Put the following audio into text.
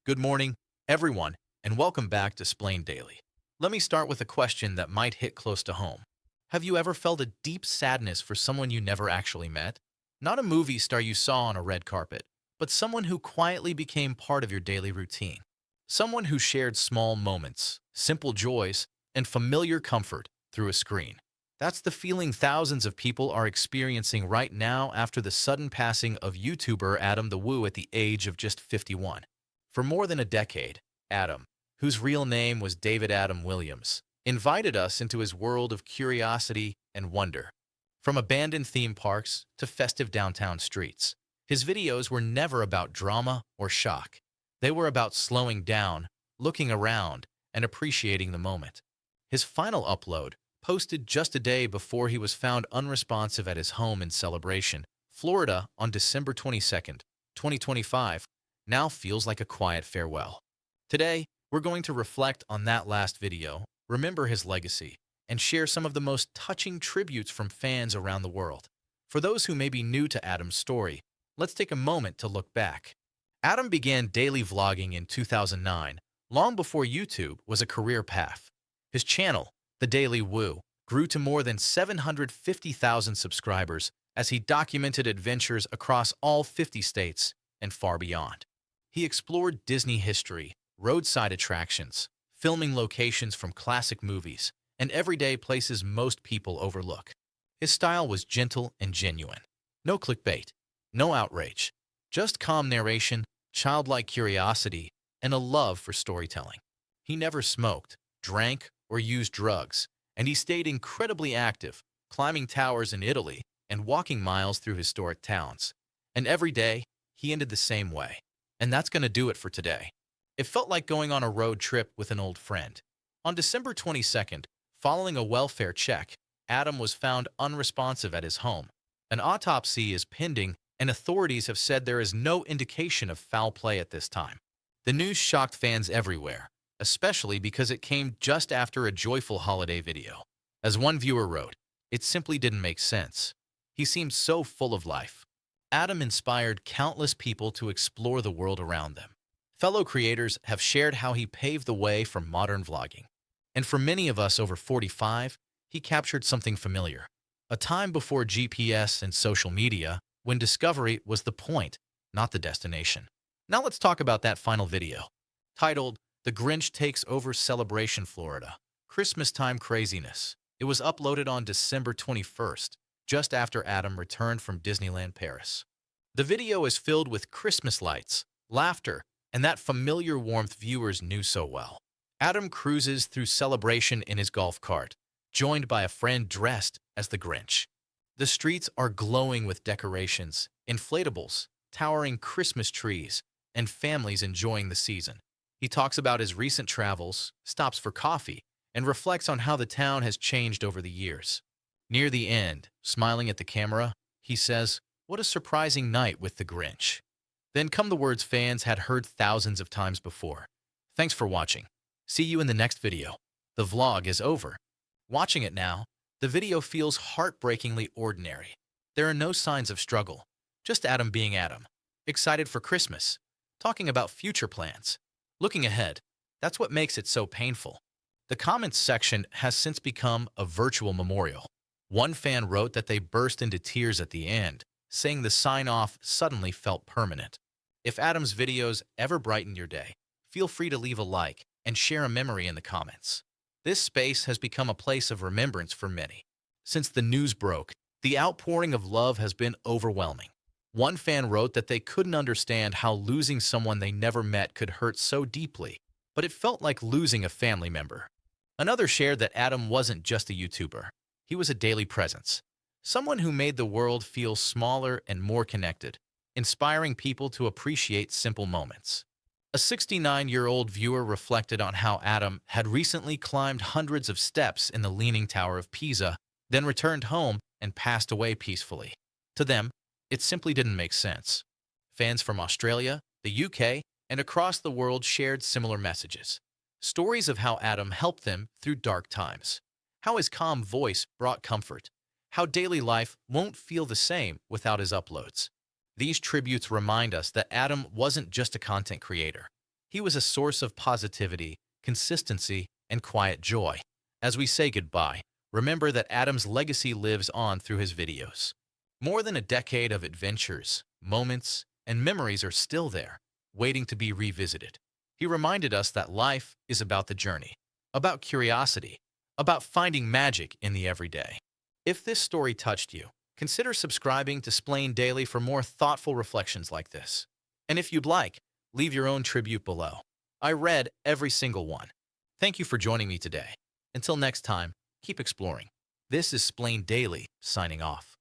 Good morning, everyone, and welcome back to Xplained Daily. Let me start with a question that might hit close to home. Have you ever felt a deep sadness for someone you never actually met? Not a movie star you saw on a red carpet, but someone who quietly became part of your daily routine. Someone who shared small moments, simple joys, and familiar comfort through a screen. That's the feeling thousands of people are experiencing right now after the sudden passing of YouTuber Adam the Woo at the age of just 51. For more than a decade, Adam, whose real name was David Adam Williams, invited us into his world of curiosity and wonder. From abandoned theme parks to festive downtown streets, his videos were never about drama or shock. They were about slowing down, looking around, and appreciating the moment. His final upload, posted just a day before he was found unresponsive at his home in Celebration, Florida on December 22nd, 2025, now feels like a quiet farewell. Today, we're going to reflect on that last video, remember his legacy, and share some of the most touching tributes from fans around the world. For those who may be new to Adam's story, let's take a moment to look back. Adam began daily vlogging in 2009, long before YouTube was a career path. His channel, The Daily Woo, grew to more than 750,000 subscribers as he documented adventures across all 50 states and far beyond. He explored Disney history, roadside attractions, filming locations from classic movies, and everyday places most people overlook. His style was gentle and genuine. No clickbait, no outrage, just calm narration, childlike curiosity, and a love for storytelling. He never smoked, drank, or used drugs, and he stayed incredibly active, climbing towers in Italy and walking miles through historic towns. And every day, he ended the same way. And that's going to do it for today. It felt like going on a road trip with an old friend. On December 22nd, following a welfare check, Adam was found unresponsive at his home. An autopsy is pending, and authorities have said there is no indication of foul play at this time. The news shocked fans everywhere, especially because it came just after a joyful holiday video. As one viewer wrote, "It simply didn't make sense. He seemed so full of life." Adam inspired countless people to explore the world around them. Fellow creators have shared how he paved the way for modern vlogging. And for many of us over 45, he captured something familiar. A time before GPS and social media, when discovery was the point, not the destination. Now let's talk about that final video. Titled, "The Grinch Takes Over Celebration Florida, Christmas Time Craziness." It was uploaded on December 21st, just after Adam returned from Disneyland Paris. The video is filled with Christmas lights, laughter, and that familiar warmth viewers knew so well. Adam cruises through Celebration in his golf cart, joined by a friend dressed as the Grinch. The streets are glowing with decorations, inflatables, towering Christmas trees, and families enjoying the season. He talks about his recent travels, stops for coffee, and reflects on how the town has changed over the years. Near the end, smiling at the camera, he says, "What a surprising night with the Grinch." Then come the words fans had heard thousands of times before. Thanks for watching. See you in the next video. The vlog is over. Watching it now, the video feels heartbreakingly ordinary. There are no signs of struggle, just Adam being Adam. Excited for Christmas, talking about future plans, looking ahead. That's what makes it so painful. The comments section has since become a virtual memorial. One fan wrote that they burst into tears at the end, saying the sign-off suddenly felt permanent. If Adam's videos ever brighten your day, feel free to leave a like and share a memory in the comments. This space has become a place of remembrance for many. Since the news broke, the outpouring of love has been overwhelming. One fan wrote that they couldn't understand how losing someone they never met could hurt so deeply, but it felt like losing a family member. Another shared that Adam wasn't just a YouTuber. He was a daily presence, someone who made the world feel smaller and more connected, inspiring people to appreciate simple moments. A 69-year-old viewer reflected on how Adam had recently climbed hundreds of steps in the Leaning Tower of Pisa, then returned home and passed away peacefully. To them, it simply didn't make sense. Fans from Australia, the UK, and across the world shared similar messages. Stories of how Adam helped them through dark times, how his calm voice brought comfort, how daily life won't feel the same without his uploads. These tributes remind us that Adam wasn't just a content creator. He was a source of positivity, consistency, and quiet joy. As we say goodbye, remember that Adam's legacy lives on through his videos. More than a decade of adventures, moments, and memories are still there, waiting to be revisited. He reminded us that life is about the journey, about curiosity, about finding magic in the everyday. If this story touched you, consider subscribing to Xplained Daily for more thoughtful reflections like this. And if you'd like, leave your own tribute below. I read every single one. Thank you for joining me today. Until next time, keep exploring. This is Xplained Daily, signing off.